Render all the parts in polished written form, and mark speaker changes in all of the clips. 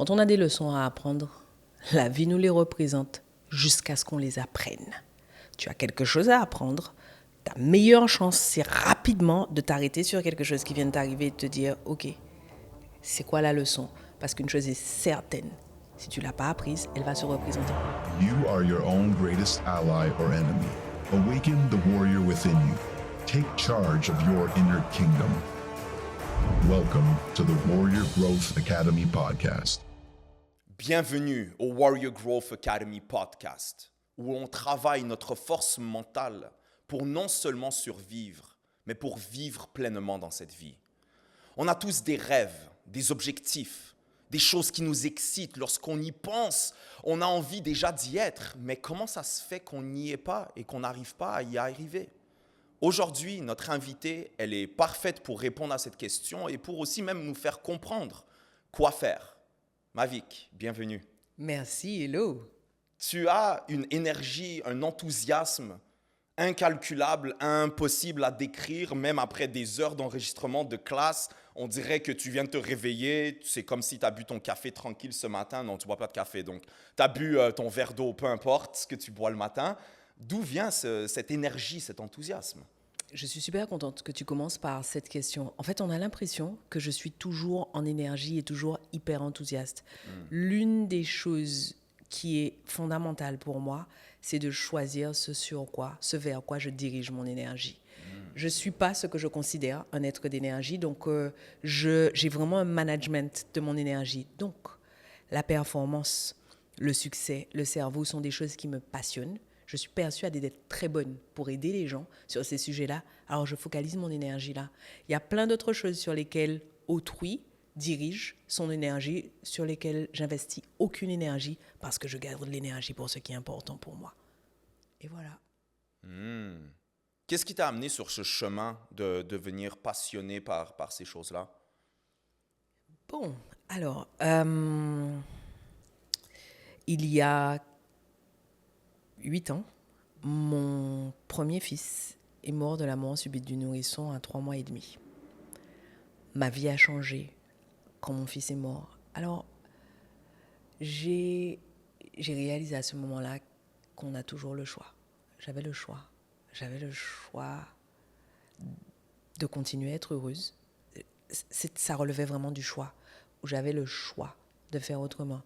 Speaker 1: Quand on a des leçons à apprendre, la vie nous les représente jusqu'à ce qu'on les apprenne. Tu as quelque chose à apprendre, ta meilleure chance, c'est rapidement de t'arrêter sur quelque chose qui vient de t'arriver et de te dire « Ok, c'est quoi la leçon ?» Parce qu'une chose est certaine, si tu ne l'as pas apprise, elle va se représenter.
Speaker 2: You are your own greatest ally or enemy. Awaken the warrior within you. Take charge of your inner kingdom. Welcome to the Warrior Growth Academy podcast.
Speaker 3: Bienvenue au Warrior Growth Academy podcast, où on travaille notre force mentale pour non seulement survivre, mais pour vivre pleinement dans cette vie. On a tous des rêves, des objectifs, des choses qui nous excitent. Lorsqu'on y pense, on a envie déjà d'y être. Mais comment ça se fait qu'on n'y est pas et qu'on n'arrive pas à y arriver? Aujourd'hui, notre invitée, elle est parfaite pour répondre à cette question et pour aussi même nous faire comprendre quoi faire. Mavic, bienvenue.
Speaker 1: Merci, hello.
Speaker 3: Tu as une énergie, un enthousiasme incalculable, impossible à décrire, même après des heures d'enregistrement de classe. On dirait que tu viens de te réveiller, c'est comme si tu as bu ton café tranquille ce matin. Non, tu ne bois pas de café, donc tu as bu ton verre d'eau, peu importe ce que tu bois le matin. D'où vient cette énergie, cet enthousiasme?
Speaker 1: Je suis super contente que tu commences par cette question. En fait, on a l'impression que je suis toujours en énergie et toujours hyper enthousiaste. L'une des choses qui est fondamentale pour moi, c'est de choisir ce vers quoi je dirige mon énergie. Je ne suis pas ce que je considère un être d'énergie, donc j'ai vraiment un management de mon énergie. Donc, la performance, le succès, le cerveau sont des choses qui me passionnent. Je suis persuadée d'être très bonne pour aider les gens sur ces sujets-là. Alors, je focalise mon énergie là. Il y a plein d'autres choses sur lesquelles autrui dirige son énergie, sur lesquelles j'investis aucune énergie parce que je garde de l'énergie pour ce qui est important pour moi. Et voilà.
Speaker 3: Qu'est-ce qui t'a amené sur ce chemin de devenir passionné par ces choses-là?
Speaker 1: Bon, alors, il y a 8 ans, mon premier fils est mort de la mort subite du nourrisson à 3 mois et demi. Ma vie a changé quand mon fils est mort. Alors, j'ai réalisé à ce moment-là qu'on a toujours le choix. J'avais le choix. J'avais le choix de continuer à être heureuse. Ça relevait vraiment du choix, où j'avais le choix de faire autrement.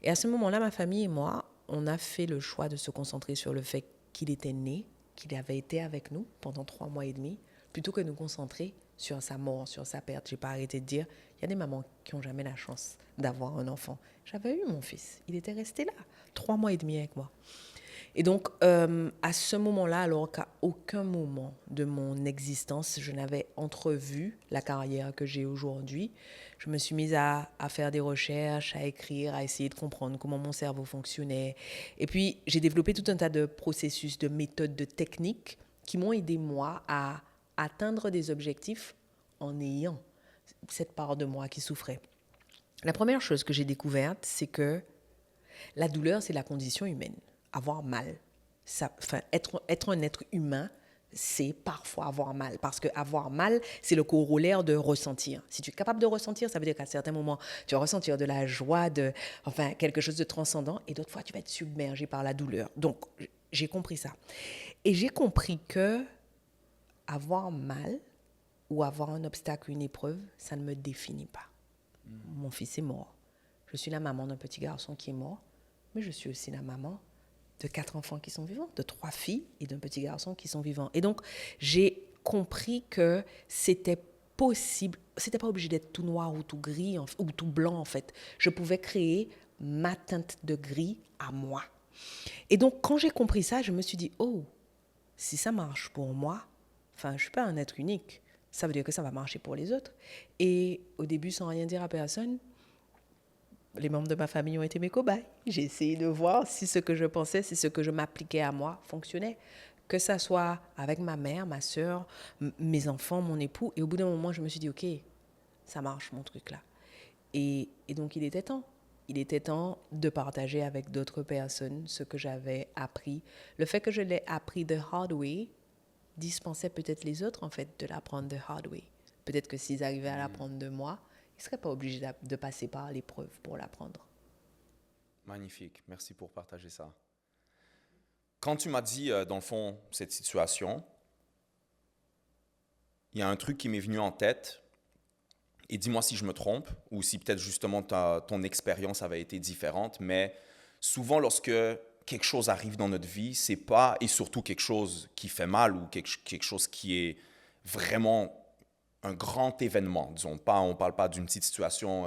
Speaker 1: Et à ce moment-là, ma famille et moi, on a fait le choix de se concentrer sur le fait qu'il était né, qu'il avait été avec nous pendant 3 mois et demi, plutôt que de nous concentrer sur sa mort, sur sa perte. Je n'ai pas arrêté de dire, il y a des mamans qui n'ont jamais la chance d'avoir un enfant. J'avais eu mon fils, il était resté là, 3 mois et demi avec moi. Et donc, à ce moment-là, alors qu'à aucun moment de mon existence, je n'avais entrevu la carrière que j'ai aujourd'hui, je me suis mise à faire des recherches, à écrire, à essayer de comprendre comment mon cerveau fonctionnait. Et puis, j'ai développé tout un tas de processus, de méthodes, de techniques qui m'ont aidé, moi, à atteindre des objectifs en ayant cette part de moi qui souffrait. La première chose que j'ai découverte, c'est que la douleur, c'est la condition humaine. Avoir mal. Être un être humain, c'est parfois avoir mal. Parce que avoir mal, c'est le corollaire de ressentir. Si tu es capable de ressentir, ça veut dire qu'à certains moments, tu vas ressentir de la joie, quelque chose de transcendant. Et d'autres fois, tu vas être submergé par la douleur. Donc, j'ai compris ça. Et j'ai compris que avoir mal ou avoir un obstacle, une épreuve, ça ne me définit pas. Mon fils est mort. Je suis la maman d'un petit garçon qui est mort. Mais je suis aussi la maman de 4 enfants qui sont vivants, de 3 filles et d'un petit garçon qui sont vivants. Et donc, j'ai compris que c'était possible, c'était pas obligé d'être tout noir ou tout gris ou tout blanc en fait. Je pouvais créer ma teinte de gris à moi. Et donc, quand j'ai compris ça, je me suis dit, oh, si ça marche pour moi, je suis pas un être unique, ça veut dire que ça va marcher pour les autres. Et au début, sans rien dire à personne, les membres de ma famille ont été mes cobayes. J'ai essayé de voir si ce que je pensais, si ce que je m'appliquais à moi fonctionnait. Que ça soit avec ma mère, ma soeur, mes enfants, mon époux. Et au bout d'un moment, je me suis dit, OK, ça marche mon truc là. Et donc, il était temps. Il était temps de partager avec d'autres personnes ce que j'avais appris. Le fait que je l'ai appris the hard way dispensait peut-être les autres, en fait, de l'apprendre the hard way. Peut-être que s'ils arrivaient à l'apprendre de moi, il ne serait pas obligé de passer par l'épreuve pour l'apprendre.
Speaker 3: Magnifique. Merci pour partager ça. Quand tu m'as dit, dans le fond, cette situation, il y a un truc qui m'est venu en tête. Et dis-moi si je me trompe ou si peut-être justement ton expérience avait été différente. Mais souvent, lorsque quelque chose arrive dans notre vie, c'est pas, et surtout quelque chose qui fait mal ou quelque chose qui est vraiment un grand événement. Disons pas, on ne parle pas d'une petite situation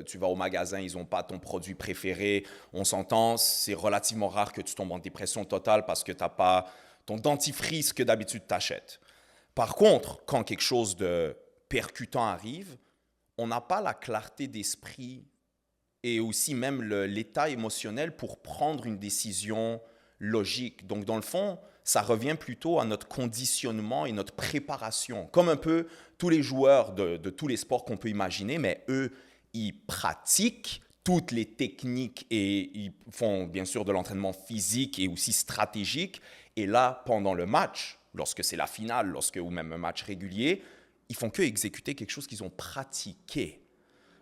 Speaker 3: tu vas au magasin, ils n'ont pas ton produit préféré. On s'entend, c'est relativement rare que tu tombes en dépression totale parce que tu n'as pas ton dentifrice que d'habitude tu achètes. Par contre, quand quelque chose de percutant arrive, on n'a pas la clarté d'esprit et aussi même l'état émotionnel pour prendre une décision logique. Donc, dans le fond, ça revient plutôt à notre conditionnement et notre préparation. Comme un peu tous les joueurs de tous les sports qu'on peut imaginer, mais eux, ils pratiquent toutes les techniques et ils font bien sûr de l'entraînement physique et aussi stratégique. Et là, pendant le match, lorsque c'est la finale, ou même un match régulier, ils font que exécuter quelque chose qu'ils ont pratiqué.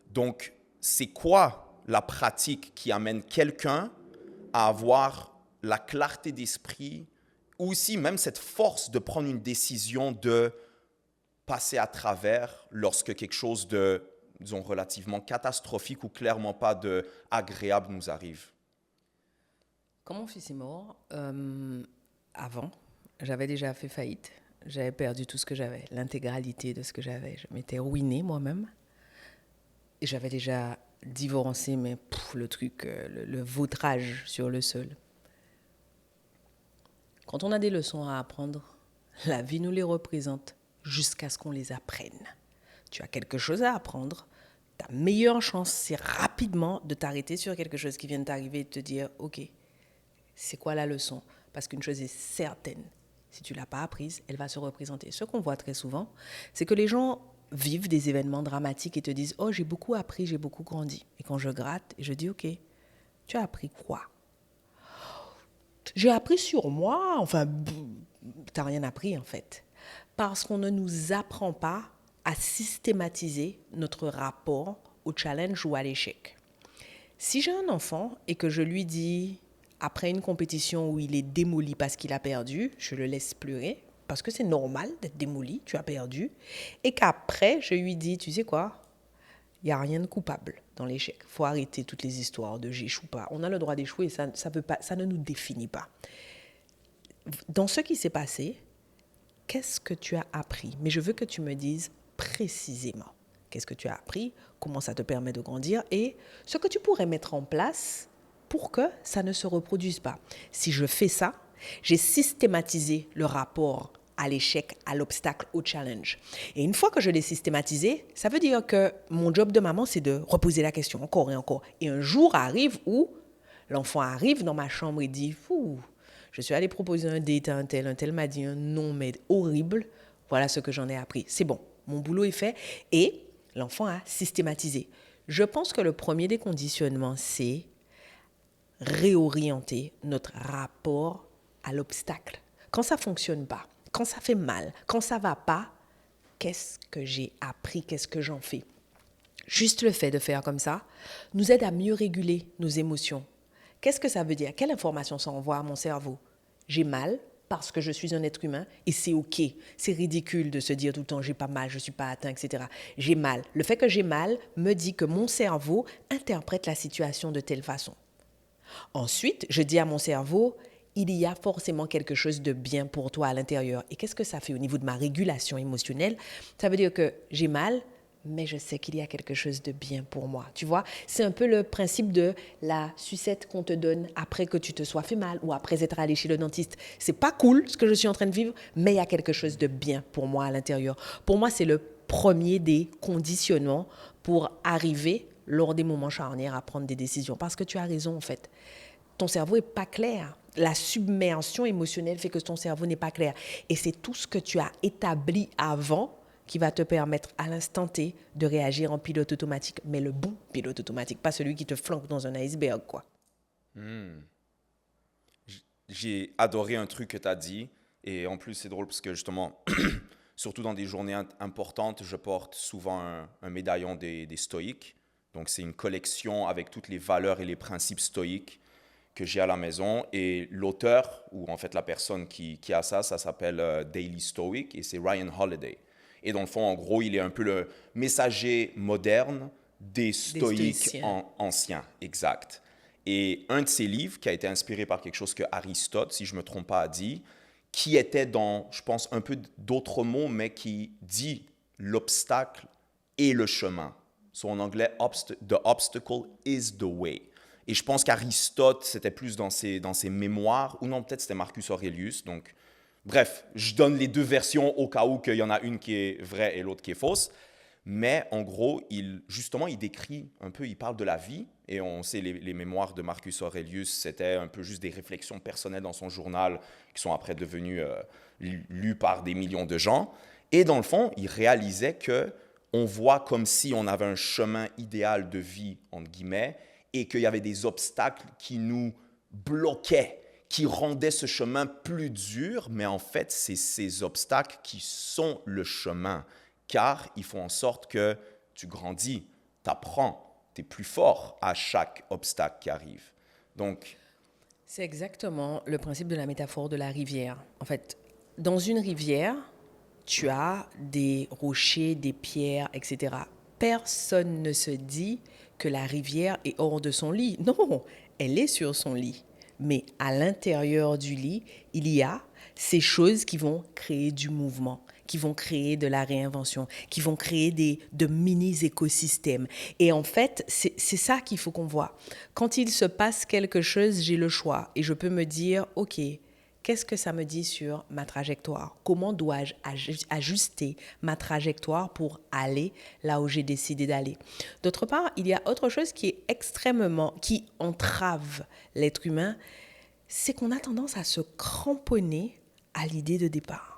Speaker 3: Donc, c'est quoi la pratique qui amène quelqu'un à avoir la clarté d'esprit ou aussi même cette force de prendre une décision de passer à travers lorsque quelque chose de, disons, relativement catastrophique ou clairement pas de agréable nous arrive?
Speaker 1: Quand mon fils est mort, avant, j'avais déjà fait faillite. J'avais perdu tout ce que j'avais, l'intégralité de ce que j'avais. Je m'étais ruinée moi-même. Et j'avais déjà divorcé, mais le truc, le vautrage sur le sol. Quand on a des leçons à apprendre, la vie nous les représente jusqu'à ce qu'on les apprenne. Tu as quelque chose à apprendre, ta meilleure chance, c'est rapidement de t'arrêter sur quelque chose qui vient de t'arriver et de te dire « Ok, c'est quoi la leçon ?» Parce qu'une chose est certaine, si tu ne l'as pas apprise, elle va se représenter. Ce qu'on voit très souvent, c'est que les gens vivent des événements dramatiques et te disent « Oh, j'ai beaucoup appris, j'ai beaucoup grandi. » Et quand je gratte, je dis « Ok, tu as appris quoi ?» J'ai appris sur moi, enfin, t'as rien appris en fait. Parce qu'on ne nous apprend pas à systématiser notre rapport au challenge ou à l'échec. Si j'ai un enfant et que je lui dis, après une compétition où il est démoli parce qu'il a perdu, je le laisse pleurer, parce que c'est normal d'être démoli, tu as perdu, et qu'après, je lui dis, tu sais quoi, il n'y a rien de coupable dans l'échec. Il faut arrêter toutes les histoires de j'échoue pas. On a le droit d'échouer, ça ne nous définit pas. Dans ce qui s'est passé, qu'est-ce que tu as appris? Mais je veux que tu me dises précisément. Qu'est-ce que tu as appris? Comment ça te permet de grandir? Et ce que tu pourrais mettre en place pour que ça ne se reproduise pas. Si je fais ça, j'ai systématisé le rapport à l'échec, à l'obstacle, au challenge. Et une fois que je l'ai systématisé, ça veut dire que mon job de maman, c'est de reposer la question encore et encore. Et un jour arrive où l'enfant arrive dans ma chambre et dit « Fou, je suis allée proposer un date à un tel m'a dit un non, mais horrible. Voilà ce que j'en ai appris. C'est bon, mon boulot est fait. » Et l'enfant a systématisé. Je pense que le premier des conditionnements, c'est réorienter notre rapport à l'obstacle. Quand ça ne fonctionne pas, quand ça fait mal, quand ça ne va pas, qu'est-ce que j'ai appris, qu'est-ce que j'en fais? Juste le fait de faire comme ça nous aide à mieux réguler nos émotions. Qu'est-ce que ça veut dire? Quelle information ça envoie à mon cerveau? J'ai mal parce que je suis un être humain et c'est OK. C'est ridicule de se dire tout le temps « j'ai pas mal, je ne suis pas atteint, etc. » J'ai mal. Le fait que j'ai mal me dit que mon cerveau interprète la situation de telle façon. Ensuite, je dis à mon cerveau « il y a forcément quelque chose de bien pour toi à l'intérieur. » Et qu'est-ce que ça fait au niveau de ma régulation émotionnelle? Ça veut dire que j'ai mal, mais je sais qu'il y a quelque chose de bien pour moi. Tu vois, c'est un peu le principe de la sucette qu'on te donne après que tu te sois fait mal ou après être allé chez le dentiste. C'est pas cool ce que je suis en train de vivre, mais il y a quelque chose de bien pour moi à l'intérieur. Pour moi, c'est le premier des conditionnements pour arriver lors des moments charnières à prendre des décisions. Parce que tu as raison en fait. Ton cerveau n'est pas clair. La submersion émotionnelle fait que ton cerveau n'est pas clair. Et c'est tout ce que tu as établi avant qui va te permettre à l'instant T de réagir en pilote automatique, mais le bon pilote automatique, pas celui qui te flanque dans un iceberg, quoi.
Speaker 3: J'ai adoré un truc que tu as dit, et en plus c'est drôle parce que justement, Surtout dans des journées importantes, je porte souvent un médaillon des stoïques. Donc, c'est une collection avec toutes les valeurs et les principes stoïques que j'ai à la maison. Et l'auteur, ou en fait la personne qui a ça s'appelle Daily Stoic et c'est Ryan Holiday. Et dans le fond, en gros, il est un peu le messager moderne des stoïques anciens. Exact. Et un de ses livres, qui a été inspiré par quelque chose que Aristote, si je ne me trompe pas, a dit, qui était dans, je pense, un peu d'autres mots, mais qui dit l'obstacle et le chemin. So, en anglais, the obstacle is the way. Et je pense qu'Aristote, c'était plus dans ses mémoires, ou non, peut-être c'était Marcus Aurelius. Donc, bref, je donne les deux versions au cas où qu'il y en a une qui est vraie et l'autre qui est fausse. Mais en gros, il décrit un peu, il parle de la vie. Et on sait, les mémoires de Marcus Aurelius, c'était un peu juste des réflexions personnelles dans son journal qui sont après devenues lues par des millions de gens. Et dans le fond, il réalisait qu'on voit comme si on avait un chemin idéal de vie, entre guillemets, et qu'il y avait des obstacles qui nous bloquaient, qui rendaient ce chemin plus dur, mais en fait, c'est ces obstacles qui sont le chemin, car ils font en sorte que tu grandis, tu apprends, tu es plus fort à chaque obstacle qui arrive. Donc,
Speaker 1: c'est exactement le principe de la métaphore de la rivière. En fait, dans une rivière, tu as des rochers, des pierres, etc. Personne ne se dit que la rivière est hors de son lit. Non, elle est sur son lit. Mais à l'intérieur du lit, il y a ces choses qui vont créer du mouvement, qui vont créer de la réinvention, qui vont créer de mini-écosystèmes. Et en fait, c'est ça qu'il faut qu'on voit. Quand il se passe quelque chose, j'ai le choix. Et je peux me dire, OK, qu'est-ce que ça me dit sur ma trajectoire? Comment dois-je ajuster ma trajectoire pour aller là où j'ai décidé d'aller? D'autre part, il y a autre chose qui entrave l'être humain, c'est qu'on a tendance à se cramponner à l'idée de départ.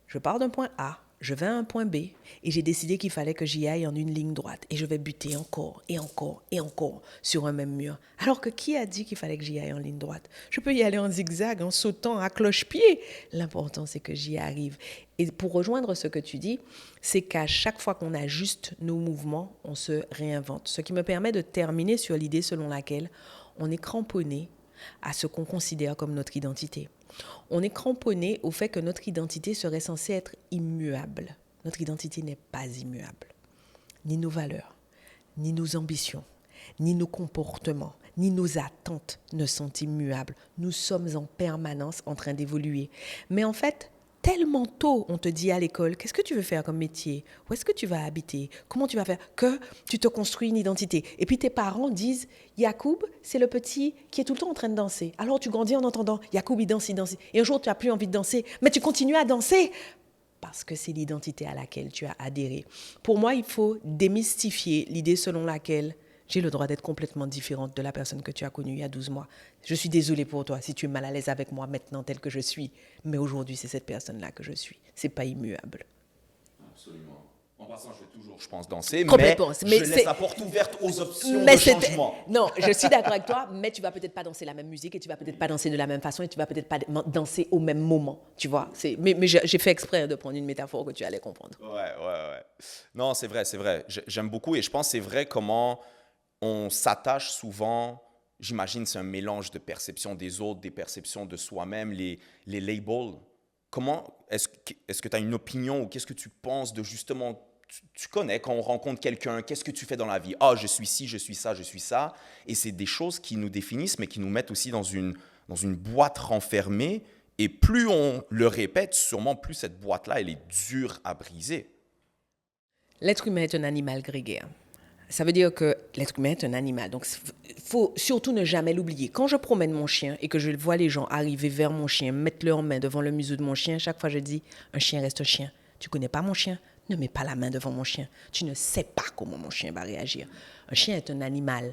Speaker 1: Je pars d'un point A, je vais à un point B et j'ai décidé qu'il fallait que j'y aille en une ligne droite et je vais buter encore et encore et encore sur un même mur. Alors que qui a dit qu'il fallait que j'y aille en ligne droite? Je peux y aller en zigzag, en sautant à cloche-pied. L'important, c'est que j'y arrive. Et pour rejoindre ce que tu dis, c'est qu'à chaque fois qu'on ajuste nos mouvements, on se réinvente. Ce qui me permet de terminer sur l'idée selon laquelle on est cramponné à ce qu'on considère comme notre identité. On est cramponné au fait que notre identité serait censée être immuable. Notre identité n'est pas immuable. Ni nos valeurs, ni nos ambitions, ni nos comportements, ni nos attentes ne sont immuables. Nous sommes en permanence en train d'évoluer. Mais en fait, tellement tôt, on te dit à l'école, qu'est-ce que tu veux faire comme métier? Où est-ce que tu vas habiter? Comment tu vas faire? Que tu te construis une identité. Et puis tes parents disent, Yacoub, c'est le petit qui est tout le temps en train de danser. Alors tu grandis en entendant, Yacoub, il danse, il danse. Et un jour, tu n'as plus envie de danser, mais tu continues à danser parce que c'est l'identité à laquelle tu as adhéré. Pour moi, il faut démystifier l'idée selon laquelle j'ai le droit d'être complètement différente de la personne que tu as connue il y a 12 mois. Je suis désolée pour toi si tu es mal à l'aise avec moi maintenant tel que je suis. Mais aujourd'hui, c'est cette personne-là que je suis. C'est pas immuable.
Speaker 3: Absolument. En passant, je vais toujours, je pense, danser,
Speaker 1: mais
Speaker 3: je laisse la porte ouverte aux options de changement.
Speaker 1: Non, je suis d'accord avec toi, mais tu vas peut-être pas danser la même musique et tu vas peut-être pas danser de la même façon et tu vas peut-être pas danser au même moment, tu vois. Mais j'ai fait exprès de prendre une métaphore que tu allais comprendre.
Speaker 3: Ouais. Non, c'est vrai. J'aime beaucoup et je pense que c'est vrai comment on s'attache souvent, j'imagine c'est un mélange de perception des autres, des perceptions de soi-même, les labels. Comment, est-ce que tu as une opinion ou qu'est-ce que tu penses de justement, tu connais quand on rencontre quelqu'un, qu'est-ce que tu fais dans la vie? Ah, je suis ci, je suis ça, je suis ça. Et c'est des choses qui nous définissent, mais qui nous mettent aussi dans une boîte renfermée. Et plus on le répète, sûrement plus cette boîte-là, elle est dure à briser.
Speaker 1: L'être humain est un animal grégaire. Ça veut dire que l'être humain est un animal. Donc, il faut surtout ne jamais l'oublier. Quand je promène mon chien et que je vois les gens arriver vers mon chien, mettre leurs mains devant le museau de mon chien, chaque fois je dis, un chien reste un chien. Tu ne connais pas mon chien? Ne mets pas la main devant mon chien. Tu ne sais pas comment mon chien va réagir. Un chien est un animal.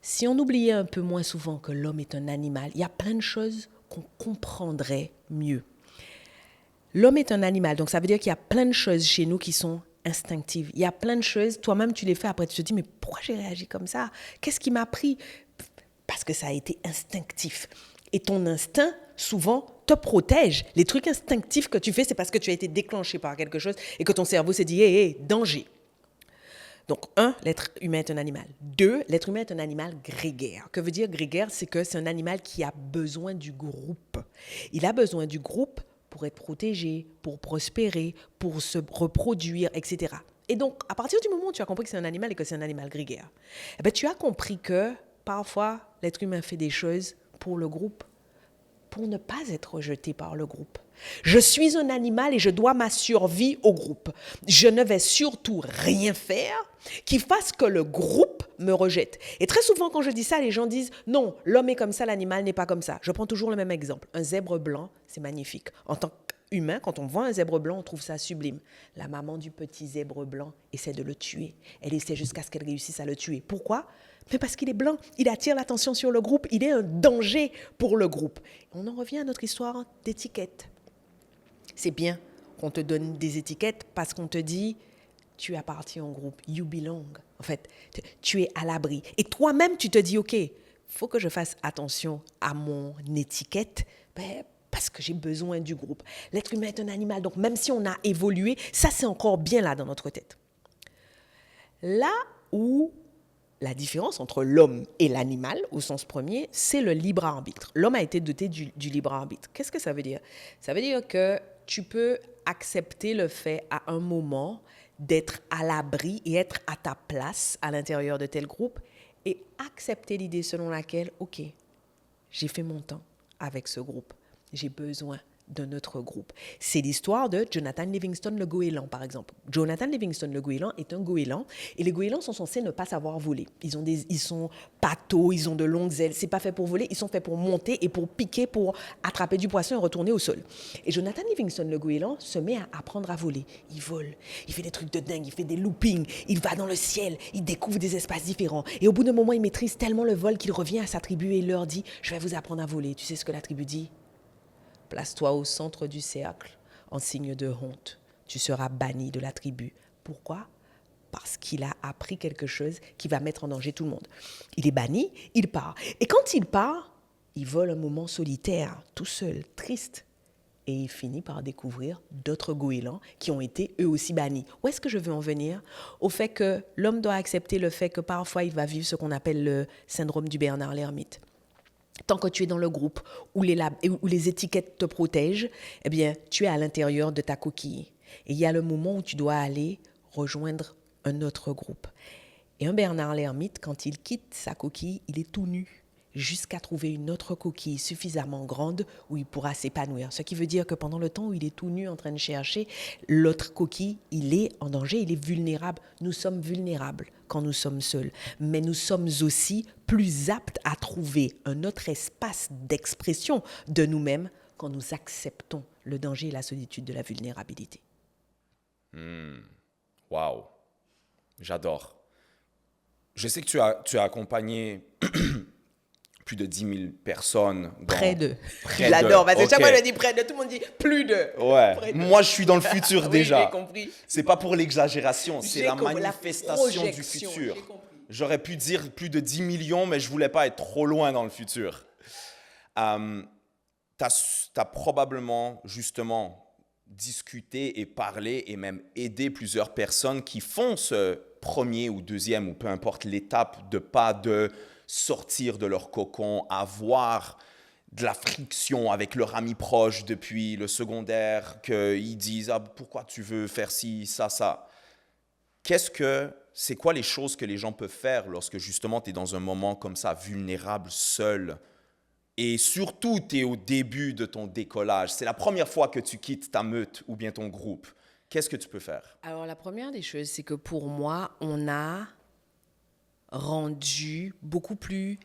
Speaker 1: Si on oubliait un peu moins souvent que l'homme est un animal, il y a plein de choses qu'on comprendrait mieux. L'homme est un animal, donc ça veut dire qu'il y a plein de choses chez nous qui sont instinctive. Il y a plein de choses, toi-même tu les fais, après tu te dis, mais pourquoi j'ai réagi comme ça? Qu'est-ce qui m'a pris? Parce que ça a été instinctif. Et ton instinct, souvent, te protège. Les trucs instinctifs que tu fais, c'est parce que tu as été déclenché par quelque chose et que ton cerveau s'est dit, hé, danger. Donc, 1, l'être humain est un animal. 2, l'être humain est un animal grégaire. Que veut dire grégaire? C'est que c'est un animal qui a besoin du groupe. Il a besoin du groupe pour être protégé, pour prospérer, pour se reproduire, etc. Et donc, à partir du moment où tu as compris que c'est un animal et que c'est un animal grégaire, eh bien, tu as compris que parfois, l'être humain fait des choses pour le groupe, pour ne pas être rejeté par le groupe. Je suis un animal et je dois ma survie au groupe. Je ne vais surtout rien faire qui fasse que le groupe me rejette. Et très souvent, quand je dis ça, les gens disent « Non, l'homme est comme ça, l'animal n'est pas comme ça ». Je prends toujours le même exemple. Un zèbre blanc, c'est magnifique. En tant qu'humain, quand on voit un zèbre blanc, on trouve ça sublime. La maman du petit zèbre blanc essaie de le tuer. Elle essaie jusqu'à ce qu'elle réussisse à le tuer. Pourquoi ? Mais parce qu'il est blanc, il attire l'attention sur le groupe, il est un danger pour le groupe. On en revient à notre histoire d'étiquette. C'est bien qu'on te donne des étiquettes parce qu'on te dit « tu appartiens au groupe, you belong ». En fait, tu es à l'abri. Et toi-même, tu te dis « ok, il faut que je fasse attention à mon étiquette parce que j'ai besoin du groupe ». L'être humain est un animal, donc même si on a évolué, ça c'est encore bien là dans notre tête. Là où la différence entre l'homme et l'animal, au sens premier, c'est le libre arbitre. L'homme a été doté du libre arbitre. Qu'est-ce que ça veut dire? Ça veut dire que tu peux accepter le fait à un moment d'être à l'abri et être à ta place à l'intérieur de tel groupe et accepter l'idée selon laquelle, OK, j'ai fait mon temps avec ce groupe, j'ai besoin d'un autre groupe. C'est l'histoire de Jonathan Livingston le goéland, par exemple. Jonathan Livingston le goéland est un goéland et les goélands sont censés ne pas savoir voler. Ils sont pâteaux, ils ont de longues ailes. C'est pas fait pour voler, ils sont faits pour monter et pour piquer, pour attraper du poisson et retourner au sol. Et Jonathan Livingston le goéland se met à apprendre à voler. Il vole, il fait des trucs de dingue, il fait des loopings, il va dans le ciel, il découvre des espaces différents. Et au bout d'un moment, il maîtrise tellement le vol qu'il revient à sa tribu et il leur dit « Je vais vous apprendre à voler ». Tu sais ce que la tribu dit ? Place-toi au centre du cercle, en signe de honte. Tu seras banni de la tribu. Pourquoi ? Parce qu'il a appris quelque chose qui va mettre en danger tout le monde. Il est banni, il part. Et quand il part, il vole un moment solitaire, tout seul, triste. Et il finit par découvrir d'autres goélands qui ont été eux aussi bannis. Où est-ce que je veux en venir ? Au fait que l'homme doit accepter le fait que parfois il va vivre ce qu'on appelle le syndrome du Bernard l'ermite. Tant que tu es dans le groupe où les étiquettes te protègent, eh bien, tu es à l'intérieur de ta coquille. Et il y a le moment où tu dois aller rejoindre un autre groupe. Et un Bernard l'ermite, quand il quitte sa coquille, il est tout nu jusqu'à trouver une autre coquille suffisamment grande où il pourra s'épanouir. Ce qui veut dire que pendant le temps où il est tout nu en train de chercher l'autre coquille, il est en danger, il est vulnérable. Nous sommes vulnérables quand nous sommes seuls, mais nous sommes aussi plus aptes à trouver un autre espace d'expression de nous-mêmes quand nous acceptons le danger et la solitude de la vulnérabilité.
Speaker 3: Wow, j'adore. Je sais que tu as accompagné plus de 10 000 personnes.
Speaker 1: Près de. J'adore, parce que chaque fois que je dis près de, tout le monde dit plus de.
Speaker 3: Ouais, moi je suis dans le futur déjà.
Speaker 1: Oui, j'ai compris.
Speaker 3: C'est pas pour l'exagération, c'est la manifestation du futur. J'aurais pu dire plus de 10 millions, mais je voulais pas être trop loin dans le futur. T'as probablement justement discuté et parlé et même aidé plusieurs personnes qui font ce premier ou deuxième ou peu importe l'étape de pas de sortir de leur cocon, avoir de la friction avec leur ami proche depuis le secondaire, qu'ils disent « Ah, pourquoi tu veux faire ci, ça ?» C'est quoi les choses que les gens peuvent faire lorsque justement tu es dans un moment comme ça, vulnérable, seul, et surtout tu es au début de ton décollage, c'est la première fois que tu quittes ta meute ou bien ton groupe. Qu'est-ce que tu peux faire?
Speaker 1: Alors la première des choses, c'est que pour moi, on a rendu beaucoup plus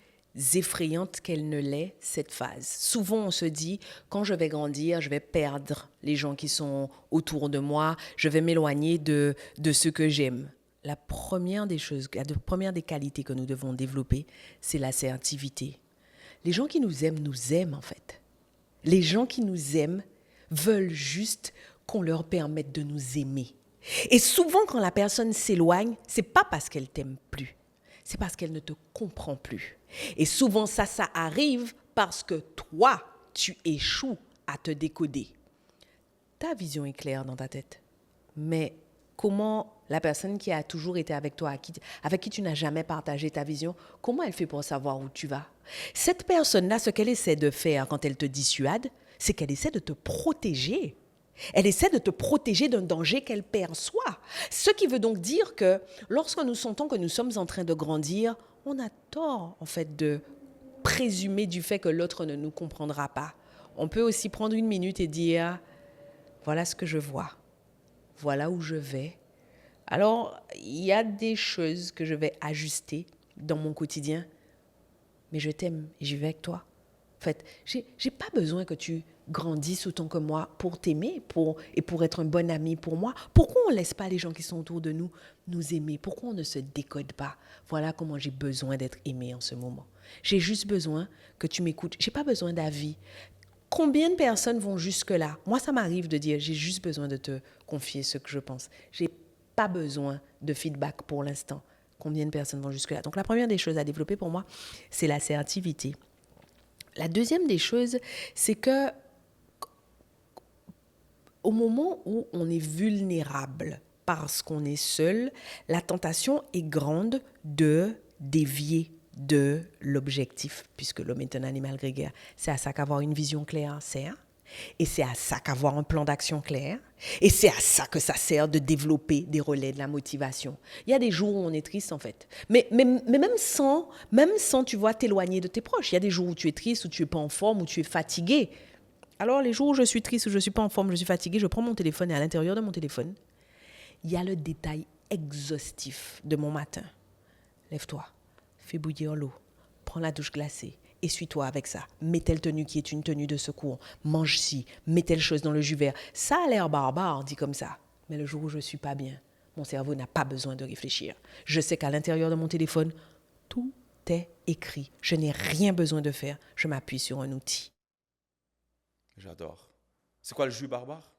Speaker 1: effrayante qu'elle ne l'est, cette phase. Souvent, on se dit, quand je vais grandir, je vais perdre les gens qui sont autour de moi, je vais m'éloigner de ceux que j'aime. La première des choses, la première des qualités que nous devons développer, c'est l'assertivité. Les gens qui nous aiment en fait. Les gens qui nous aiment veulent juste qu'on leur permette de nous aimer. Et souvent, quand la personne s'éloigne, c'est pas parce qu'elle t'aime plus. C'est parce qu'elle ne te comprend plus. Et souvent, ça arrive parce que toi, tu échoues à te décoder. Ta vision est claire dans ta tête. Mais comment la personne qui a toujours été avec toi, avec qui tu n'as jamais partagé ta vision, comment elle fait pour savoir où tu vas? Cette personne-là, ce qu'elle essaie de faire quand elle te dissuade, c'est qu'elle essaie de te protéger. Elle essaie de te protéger d'un danger qu'elle perçoit. Ce qui veut donc dire que lorsque nous sentons que nous sommes en train de grandir, on a tort, en fait, de présumer du fait que l'autre ne nous comprendra pas. On peut aussi prendre une minute et dire, voilà ce que je vois, voilà où je vais. Alors, il y a des choses que je vais ajuster dans mon quotidien, mais je t'aime et j'y vais avec toi. En fait, j'ai pas besoin que tu grandisses autant que moi pour t'aimer et pour être un bon ami pour moi. Pourquoi on ne laisse pas les gens qui sont autour de nous nous aimer? Pourquoi on ne se décode pas? Voilà comment j'ai besoin d'être aimé en ce moment. J'ai juste besoin que tu m'écoutes. J'ai pas besoin d'avis. Combien de personnes vont jusque-là? Moi, ça m'arrive de dire, j'ai juste besoin de te confier ce que je pense. J'ai pas besoin de feedback pour l'instant. Combien de personnes vont jusque-là? Donc, la première des choses à développer pour moi, c'est l'assertivité. La deuxième des choses, c'est que au moment où on est vulnérable parce qu'on est seul, la tentation est grande de dévier de l'objectif, puisque l'homme est un animal grégaire. C'est à ça qu'avoir une vision claire sert, et c'est à ça qu'avoir un plan d'action clair, et c'est à ça que ça sert de développer des relais de la motivation. Il y a des jours où on est triste, en fait. Mais même sans, tu vois, t'éloigner de tes proches. Il y a des jours où tu es triste, où tu n'es pas en forme, où tu es fatigué. Alors, les jours où je suis triste, où je ne suis pas en forme, je suis fatiguée, je prends mon téléphone et à l'intérieur de mon téléphone, il y a le détail exhaustif de mon matin. Lève-toi, fais bouillir l'eau, prends la douche glacée, essuie-toi avec ça, mets telle tenue qui est une tenue de secours, mange ci, mets telle chose dans le jus vert. Ça a l'air barbare, dit comme ça. Mais le jour où je ne suis pas bien, mon cerveau n'a pas besoin de réfléchir. Je sais qu'à l'intérieur de mon téléphone, tout est écrit. Je n'ai rien besoin de faire. Je m'appuie sur un outil.
Speaker 3: J'adore. C'est quoi le jus barbare?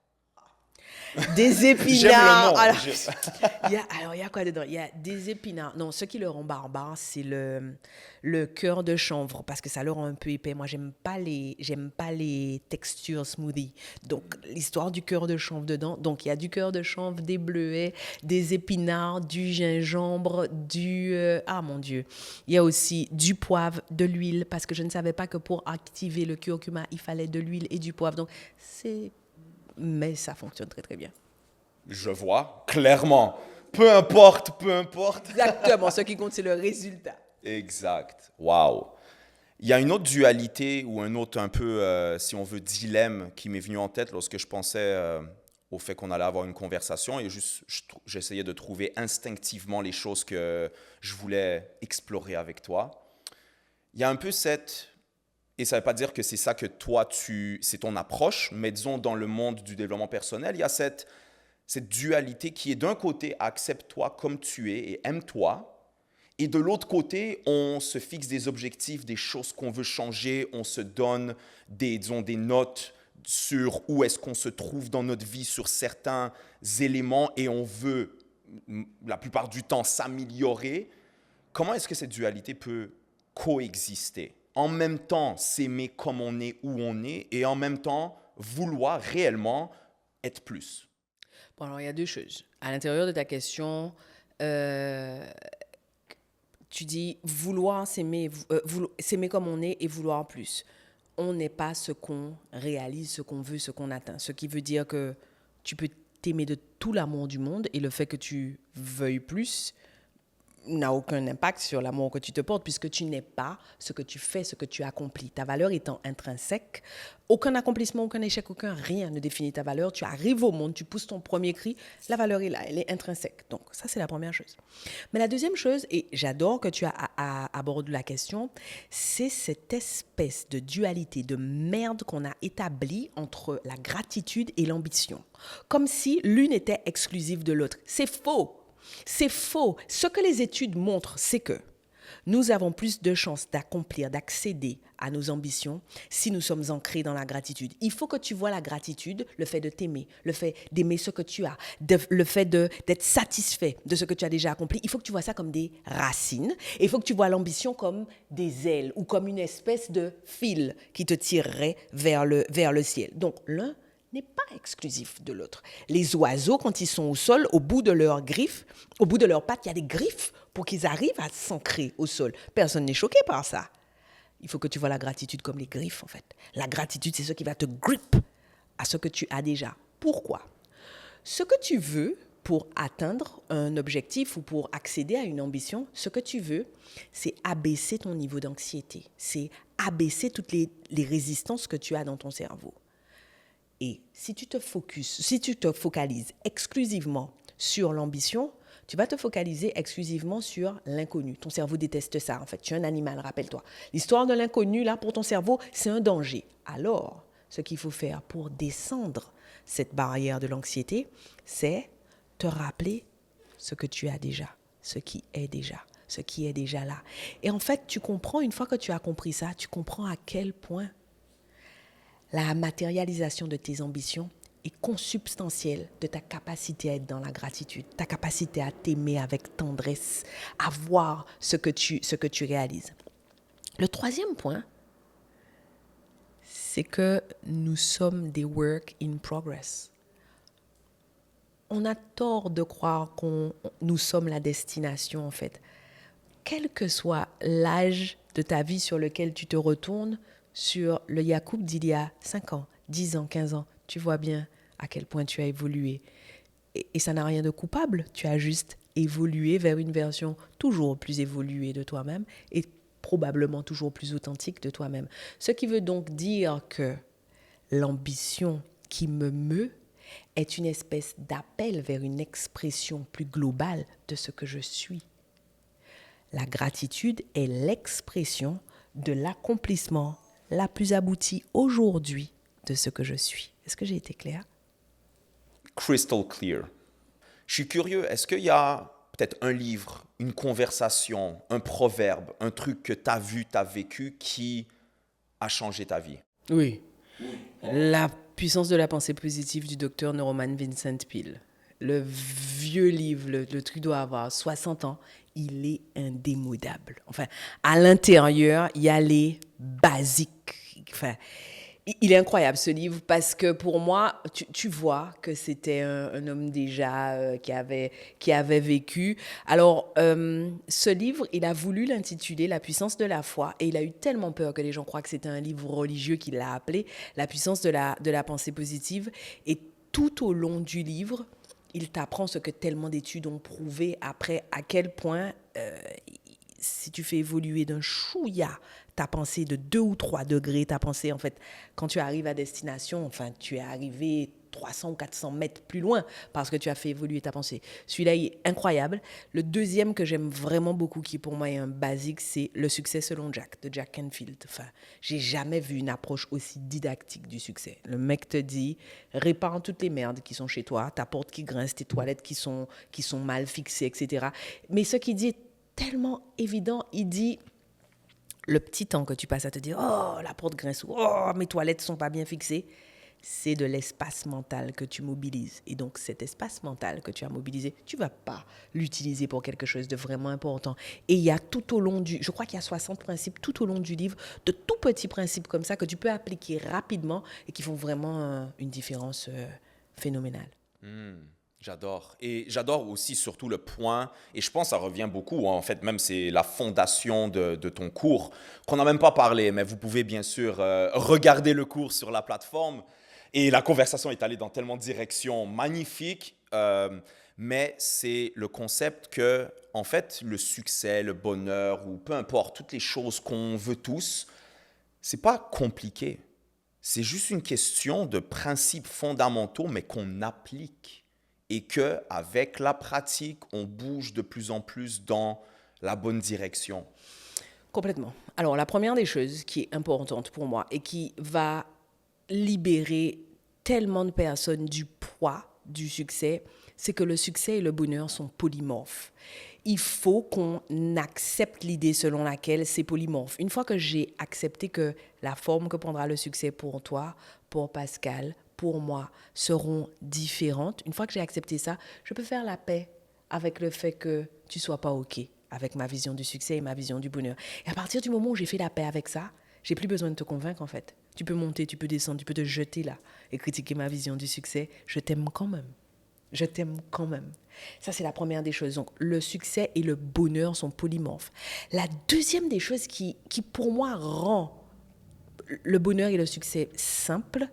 Speaker 1: Des épinards.
Speaker 3: J'aime le nom.
Speaker 1: Alors, il y a quoi dedans? Il y a des épinards. Non, ce qui le rend barbare, c'est le cœur de chanvre, parce que ça le rend un peu épais. Moi, j'aime pas les textures smoothie. Donc, l'histoire du cœur de chanvre dedans. Donc, il y a du cœur de chanvre, des bleuets, des épinards, du gingembre, ah, mon Dieu. Il y a aussi du poivre, de l'huile, parce que je ne savais pas que pour activer le curcuma, il fallait de l'huile et du poivre. Donc, mais ça fonctionne très, très bien.
Speaker 3: Je vois, clairement. Peu importe.
Speaker 1: Exactement, ce qui compte, c'est le résultat.
Speaker 3: Exact. Waouh. Il y a une autre dualité ou un autre un peu, si on veut, dilemme qui m'est venu en tête lorsque je pensais au fait qu'on allait avoir une conversation et juste j'essayais de trouver instinctivement les choses que je voulais explorer avec toi. Il y a un peu et ça ne veut pas dire que c'est ça que toi, c'est ton approche, mais disons dans le monde du développement personnel, il y a cette dualité qui est d'un côté, accepte-toi comme tu es et aime-toi, et de l'autre côté, on se fixe des objectifs, des choses qu'on veut changer, on se donne des notes sur où est-ce qu'on se trouve dans notre vie, sur certains éléments, et on veut, la plupart du temps, s'améliorer. Comment est-ce que cette dualité peut coexister? En même temps, s'aimer comme on est, où on est, et en même temps, vouloir réellement être plus.
Speaker 1: Bon, alors, il y a deux choses. À l'intérieur de ta question, tu dis vouloir s'aimer comme on est et vouloir plus. On n'est pas ce qu'on réalise, ce qu'on veut, ce qu'on atteint. Ce qui veut dire que tu peux t'aimer de tout l'amour du monde et le fait que tu veuilles plus n'a aucun impact sur l'amour que tu te portes puisque tu n'es pas ce que tu fais, ce que tu accomplis. Ta valeur étant intrinsèque, aucun accomplissement, aucun échec, rien ne définit ta valeur. Tu arrives au monde, tu pousses ton premier cri, la valeur est là, elle est intrinsèque. Donc ça, c'est la première chose. Mais la deuxième chose, et j'adore que tu abordes la question, c'est cette espèce de dualité, de merde qu'on a établie entre la gratitude et l'ambition. Comme si l'une était exclusive de l'autre. C'est faux. C'est faux. Ce que les études montrent, c'est que Nous avons plus de chances d'accomplir, d'accéder à nos ambitions si nous sommes ancrés dans la gratitude. Il faut que tu vois la gratitude, le fait de t'aimer, le fait d'aimer ce que tu as, le fait d'être satisfait de ce que tu as déjà accompli. Il faut que tu vois ça comme des racines et il faut que tu vois l'ambition comme des ailes ou comme une espèce de fil qui te tirerait vers le ciel. Donc, l'un n'est pas exclusif de l'autre. Les oiseaux, quand ils sont au sol, au bout de leurs griffes, au bout de leurs pattes, il y a des griffes pour qu'ils arrivent à s'ancrer au sol. Personne n'est choqué par ça. Il faut que tu vois la gratitude comme les griffes, en fait. La gratitude, c'est ce qui va te grip à ce que tu as déjà. Pourquoi? Ce que tu veux pour atteindre un objectif ou pour accéder à une ambition, ce que tu veux, c'est abaisser ton niveau d'anxiété. C'est abaisser toutes les résistances que tu as dans ton cerveau. Et si tu te focalises exclusivement sur l'ambition, tu vas te focaliser exclusivement sur l'inconnu. Ton cerveau déteste ça, en fait. Tu es un animal, rappelle-toi. L'histoire de l'inconnu, là, pour ton cerveau, c'est un danger. Alors, ce qu'il faut faire pour descendre cette barrière de l'anxiété, c'est te rappeler ce que tu as déjà, ce qui est déjà là. Et en fait, tu comprends, une fois que tu as compris ça, tu comprends à quel point la matérialisation de tes ambitions est consubstantielle de ta capacité à être dans la gratitude, ta capacité à t'aimer avec tendresse, à voir ce que tu réalises. Le troisième point, c'est que nous sommes des work in progress. On a tort de croire nous sommes la destination, en fait. Quel que soit l'âge de ta vie sur lequel tu te retournes, sur le Yacoub d'il y a 5 ans, 10 ans, 15 ans, tu vois bien à quel point tu as évolué. Et ça n'a rien de coupable, tu as juste évolué vers une version toujours plus évoluée de toi-même et probablement toujours plus authentique de toi-même. Ce qui veut donc dire que l'ambition qui me meut est une espèce d'appel vers une expression plus globale de ce que je suis. La gratitude est l'expression de l'accomplissement la plus aboutie aujourd'hui de ce que je suis. Est-ce que j'ai été claire?
Speaker 3: Crystal clear. Je suis curieux, est-ce qu'il y a peut-être un livre, une conversation, un proverbe, un truc que tu as vu, tu as vécu qui a changé ta vie?
Speaker 1: Oui. La puissance de la pensée positive du docteur Norman Vincent Peale. Le vieux livre, le truc doit avoir 60 ans, il est indémodable. Enfin, à l'intérieur, il y a les basiques. Enfin, il est incroyable ce livre parce que pour moi, tu vois que c'était un homme déjà qui avait vécu. Alors, ce livre, il a voulu l'intituler La puissance de la foi et il a eu tellement peur que les gens croient que c'était un livre religieux qu'il l'a appelé La puissance de la pensée positive. Et tout au long du livre, il t'apprend ce que tellement d'études ont prouvé après, à quel point, si tu fais évoluer d'un chouïa ta pensée de 2 ou 3 degrés, ta pensée, en fait, quand tu arrives à destination, enfin, tu es arrivé 300 ou 400 mètres plus loin parce que tu as fait évoluer ta pensée. Celui-là, il est incroyable. Le deuxième que j'aime vraiment beaucoup, qui pour moi est un basique, c'est Le succès selon Jack, de Jack Canfield. Enfin, j'ai jamais vu une approche aussi didactique du succès. Le mec te dit, répare toutes les merdes qui sont chez toi, ta porte qui grince, tes toilettes qui sont mal fixées, etc. Mais ce qu'il dit est tellement évident. Il dit, le petit temps que tu passes à te dire « Oh, la porte grince » ou « Oh, mes toilettes ne sont pas bien fixées », c'est de l'espace mental que tu mobilises. Et donc, cet espace mental que tu as mobilisé, tu ne vas pas l'utiliser pour quelque chose de vraiment important. Et il y a tout au long je crois qu'il y a 60 principes tout au long du livre, de tout petits principes comme ça que tu peux appliquer rapidement et qui font vraiment une différence phénoménale.
Speaker 3: J'adore. Et j'adore aussi surtout le point, et je pense que ça revient beaucoup, en fait, même c'est la fondation de ton cours, qu'on n'a même pas parlé, mais vous pouvez bien sûr regarder le cours sur la plateforme. Et la conversation est allée dans tellement de directions magnifiques, mais c'est le concept que, en fait, le succès, le bonheur, ou peu importe, toutes les choses qu'on veut tous, c'est pas compliqué. C'est juste une question de principes fondamentaux, mais qu'on applique. Et qu'avec la pratique, on bouge de plus en plus dans la bonne direction.
Speaker 1: Complètement. Alors, la première des choses qui est importante pour moi et qui va libérer tellement de personnes du poids du succès, c'est que le succès et le bonheur sont polymorphes. Il faut qu'on accepte l'idée selon laquelle c'est polymorphe. Une fois que j'ai accepté que la forme que prendra le succès pour toi, pour Pascal, pour moi, seront différentes, une fois que j'ai accepté ça, je peux faire la paix avec le fait que tu ne sois pas OK avec ma vision du succès et ma vision du bonheur. Et à partir du moment où j'ai fait la paix avec ça, j'ai plus besoin de te convaincre en fait. Tu peux monter, tu peux descendre, tu peux te jeter là et critiquer ma vision du succès. Je t'aime quand même. Je t'aime quand même. Ça, c'est la première des choses. Donc, le succès et le bonheur sont polymorphes. La deuxième des choses qui pour moi, rend le bonheur et le succès simples,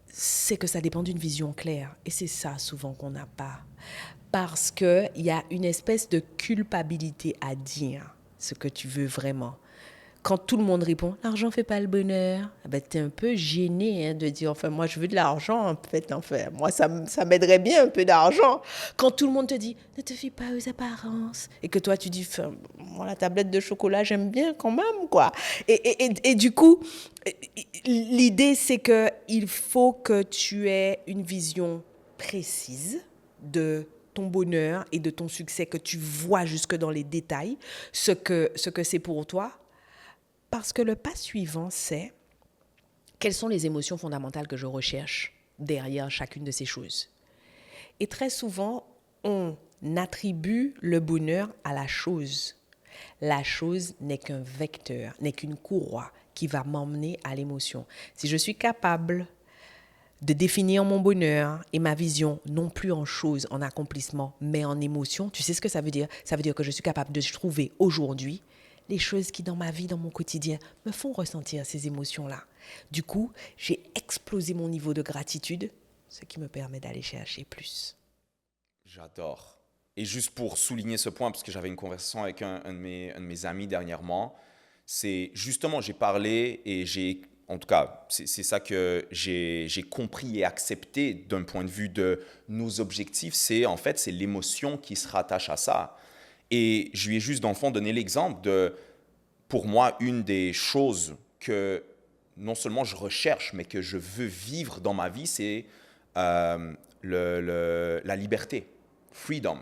Speaker 1: c'est que ça dépend d'une vision claire. Et c'est ça, souvent, qu'on n'a pas. Parce qu'il y a une espèce de culpabilité à dire ce que tu veux vraiment. Quand tout le monde répond « l'argent ne fait pas le bonheur », ben, tu es un peu gêné de dire « enfin, moi, je veux de l'argent, en fait. Enfin, moi, ça m'aiderait bien un peu d'argent. » Quand tout le monde te dit « ne te fie pas aux apparences » et que toi, tu dis enfin, « moi, la tablette de chocolat, j'aime bien quand même, quoi. » Et du coup, l'idée, c'est qu'il faut que tu aies une vision précise de ton bonheur et de ton succès, que tu vois jusque dans les détails ce que c'est pour toi. Parce que le pas suivant, c'est quelles sont les émotions fondamentales que je recherche derrière chacune de ces choses. Et très souvent, on attribue le bonheur à la chose. La chose n'est qu'un vecteur, n'est qu'une courroie qui va m'emmener à l'émotion. Si je suis capable de définir mon bonheur et ma vision, non plus en choses, en accomplissement, mais en émotion, tu sais ce que ça veut dire? Ça veut dire que je suis capable de trouver aujourd'hui les choses qui, dans ma vie, dans mon quotidien, me font ressentir ces émotions-là. Du coup, j'ai explosé mon niveau de gratitude, ce qui me permet d'aller chercher plus.
Speaker 3: J'adore. Et juste pour souligner ce point, parce que j'avais une conversation avec un de mes amis dernièrement, c'est justement, j'ai parlé et en tout cas, c'est ça que j'ai compris et accepté d'un point de vue de nos objectifs, c'est l'émotion qui se rattache à ça. Et je lui ai juste, dans le fond, donné l'exemple de, pour moi, une des choses que non seulement je recherche, mais que je veux vivre dans ma vie, c'est la liberté, freedom.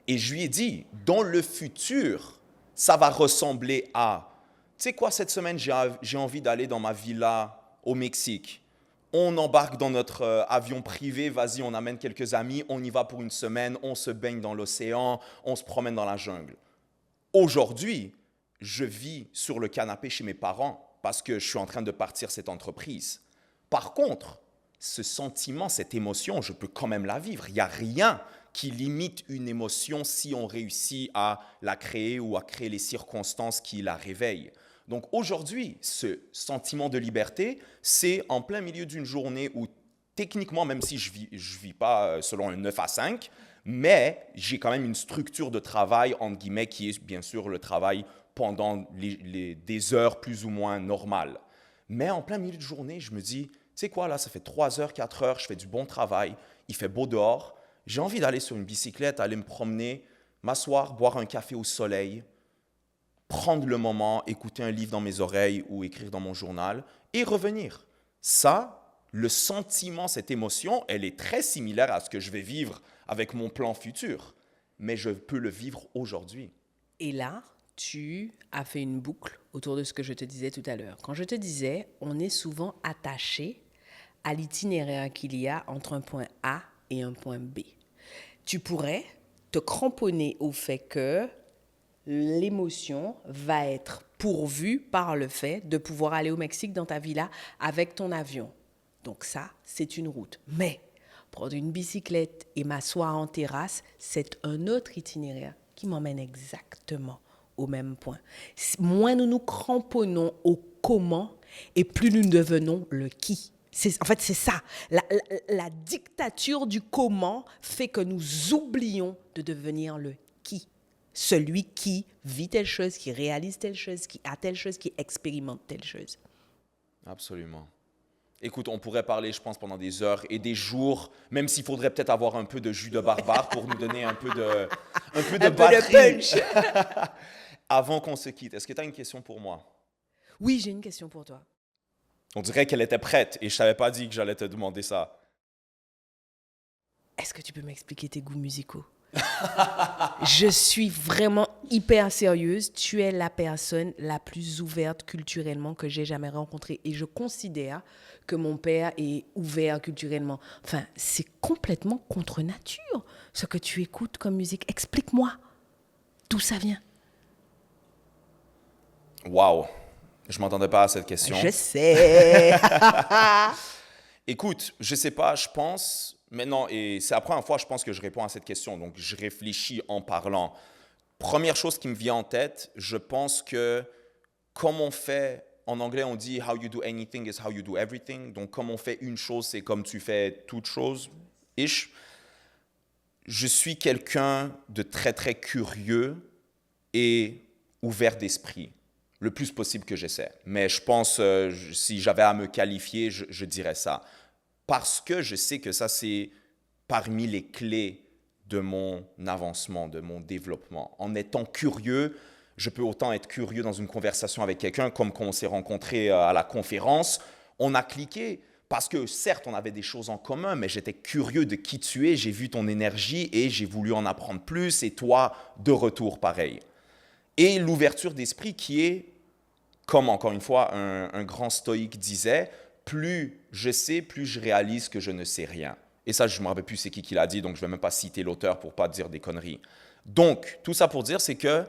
Speaker 3: Et je lui ai dit, dans le futur, ça va ressembler à, tu sais quoi, cette semaine, j'ai envie d'aller dans ma villa au Mexique. On embarque dans notre avion privé, vas-y, on amène quelques amis, on y va pour une semaine, on se baigne dans l'océan, on se promène dans la jungle. Aujourd'hui, je vis sur le canapé chez mes parents parce que je suis en train de partir cette entreprise. Par contre, ce sentiment, cette émotion, je peux quand même la vivre. Il n'y a rien qui limite une émotion si on réussit à la créer ou à créer les circonstances qui la réveillent. Donc aujourd'hui, ce sentiment de liberté, c'est en plein milieu d'une journée où techniquement, même si je vis pas selon un 9 à 5, mais j'ai quand même une structure de travail, entre guillemets, qui est bien sûr le travail pendant des heures plus ou moins normales. Mais en plein milieu de journée, je me dis, tu sais quoi, là, ça fait 3 heures, 4 heures, je fais du bon travail, il fait beau dehors, j'ai envie d'aller sur une bicyclette, aller me promener, m'asseoir, boire un café au soleil, prendre le moment, écouter un livre dans mes oreilles ou écrire dans mon journal et revenir. Ça, le sentiment, cette émotion, elle est très similaire à ce que je vais vivre avec mon plan futur, mais je peux le vivre aujourd'hui.
Speaker 1: Et là, tu as fait une boucle autour de ce que je te disais tout à l'heure. Quand je te disais, on est souvent attaché à l'itinéraire qu'il y a entre un point A et un point B. Tu pourrais te cramponner au fait que l'émotion va être pourvue par le fait de pouvoir aller au Mexique dans ta villa avec ton avion. Donc ça, c'est une route. Mais prendre une bicyclette et m'asseoir en terrasse, c'est un autre itinéraire qui m'emmène exactement au même point. Moins nous nous cramponnons au comment et plus nous devenons le qui. En fait, c'est ça. La dictature du comment fait que nous oublions de devenir le qui. Celui qui vit telle chose, qui réalise telle chose, qui a telle chose, qui expérimente telle chose.
Speaker 3: Absolument. Écoute, on pourrait parler, je pense, pendant des heures et des jours, même s'il faudrait peut-être avoir un peu de jus de barbare pour nous donner un peu de batterie.
Speaker 1: De punch.
Speaker 3: Avant qu'on se quitte, est-ce que tu as une question pour moi?
Speaker 1: Oui, j'ai une question pour toi.
Speaker 3: On dirait qu'elle était prête et je ne t'avais pas dit que j'allais te demander ça.
Speaker 1: est-ce que tu peux m'expliquer tes goûts musicaux? Je suis vraiment hyper sérieuse. Tu es la personne la plus ouverte culturellement que j'ai jamais rencontrée. Et je considère que mon père est ouvert culturellement. Enfin, c'est complètement contre nature, ce que tu écoutes comme musique. Explique-moi d'où ça vient.
Speaker 3: Wow, je m'attendais pas à cette question.
Speaker 1: Je sais.
Speaker 3: Écoute, je sais pas, je pense... Maintenant, et c'est la première fois, je pense que je réponds à cette question, donc je réfléchis en parlant. Première chose qui me vient en tête, je pense que comme on fait, en anglais on dit « how you do anything is how you do everything », donc comme on fait une chose, c'est comme tu fais toute chose, ish. Je suis quelqu'un de très, très curieux et ouvert d'esprit, le plus possible que j'essaie. Mais je pense, si j'avais à me qualifier, je dirais ça. Parce que je sais que ça, c'est parmi les clés de mon avancement, de mon développement. En étant curieux, je peux autant être curieux dans une conversation avec quelqu'un, comme quand on s'est rencontrés à la conférence. On a cliqué parce que certes, on avait des choses en commun, mais j'étais curieux de qui tu es, j'ai vu ton énergie et j'ai voulu en apprendre plus, et toi, de retour, pareil. Et l'ouverture d'esprit qui est, comme encore une fois, un grand stoïque disait, plus je sais, plus je réalise que je ne sais rien. Et ça, je ne me rappelle plus c'est qui l'a dit, donc je ne vais même pas citer l'auteur pour ne pas dire des conneries. Donc, tout ça pour dire, c'est que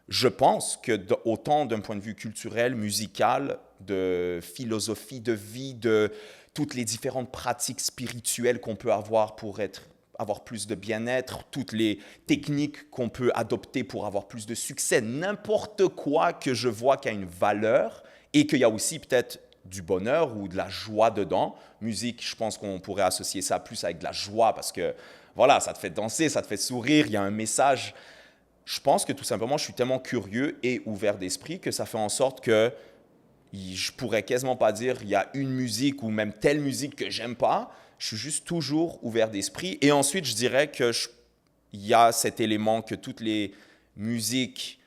Speaker 3: je pense que autant d'un point de vue culturel, musical, de philosophie de vie, de toutes les différentes pratiques spirituelles qu'on peut avoir pour avoir plus de bien-être, toutes les techniques qu'on peut adopter pour avoir plus de succès, n'importe quoi que je vois qui a une valeur et qu'il y a aussi peut-être du bonheur ou de la joie dedans. Musique, je pense qu'on pourrait associer ça plus avec de la joie parce que, voilà, ça te fait danser, ça te fait sourire, il y a un message. Je pense que tout simplement, je suis tellement curieux et ouvert d'esprit que ça fait en sorte que je pourrais quasiment pas dire il y a une musique ou même telle musique que j'aime pas. Je suis juste toujours ouvert d'esprit. Et ensuite, je dirais qu'il y a cet élément que toutes les musiques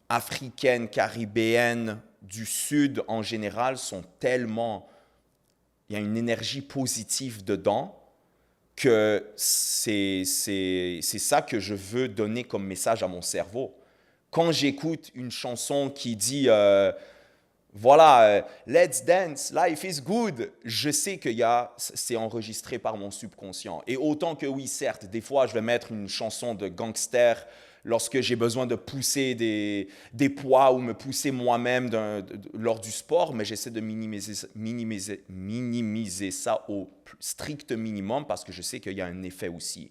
Speaker 3: africaines, caribéennes, du Sud en général sont tellement... Il y a une énergie positive dedans que c'est ça que je veux donner comme message à mon cerveau. Quand j'écoute une chanson qui dit voilà, let's dance, life is good, je sais que c'est enregistré par mon subconscient. Et autant que oui, certes, des fois, je vais mettre une chanson de gangster lorsque j'ai besoin de pousser des poids ou me pousser moi-même lors du sport, mais j'essaie de minimiser ça au strict minimum parce que je sais qu'il y a un effet aussi.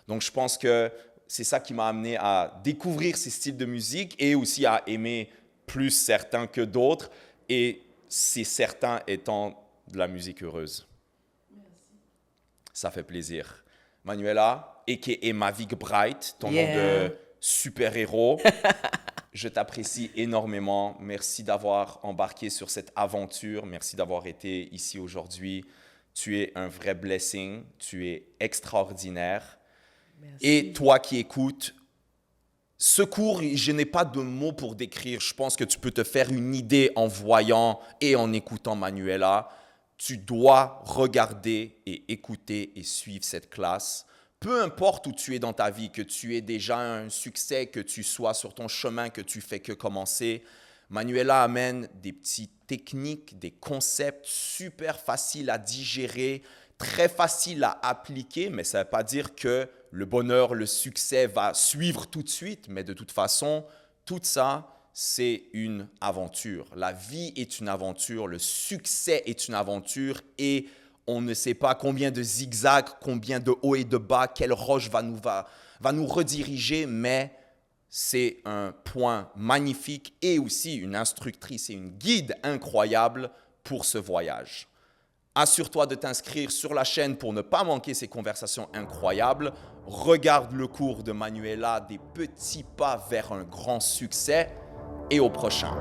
Speaker 3: Donc, je pense que c'est ça qui m'a amené à découvrir ces styles de musique et aussi à aimer plus certains que d'autres, et ces certains étant de la musique heureuse. Merci. Ça fait plaisir. Manuela, a.k.a. Mavic Bright, ton nom de super-héros. Je t'apprécie énormément. Merci d'avoir embarqué sur cette aventure. Merci d'avoir été ici aujourd'hui. Tu es un vrai blessing. Tu es extraordinaire. Merci. Et toi qui écoutes, ce cours, je n'ai pas de mots pour décrire. Je pense que tu peux te faire une idée en voyant et en écoutant Manuela. Tu dois regarder et écouter et suivre cette classe. Peu importe où tu es dans ta vie, que tu aies déjà un succès, que tu sois sur ton chemin, que tu fais que commencer, Manuela amène des petites techniques, des concepts super faciles à digérer, très faciles à appliquer, mais ça ne veut pas dire que le bonheur, le succès va suivre tout de suite, mais de toute façon, tout ça, c'est une aventure. La vie est une aventure, le succès est une aventure et on ne sait pas combien de zigzags, combien de hauts et de bas, quelle roche va nous rediriger, mais c'est un point magnifique et aussi une instructrice et une guide incroyable pour ce voyage. Assure-toi de t'inscrire sur la chaîne pour ne pas manquer ces conversations incroyables. Regarde le cours de Manuela, des petits pas vers un grand succès, et au prochain.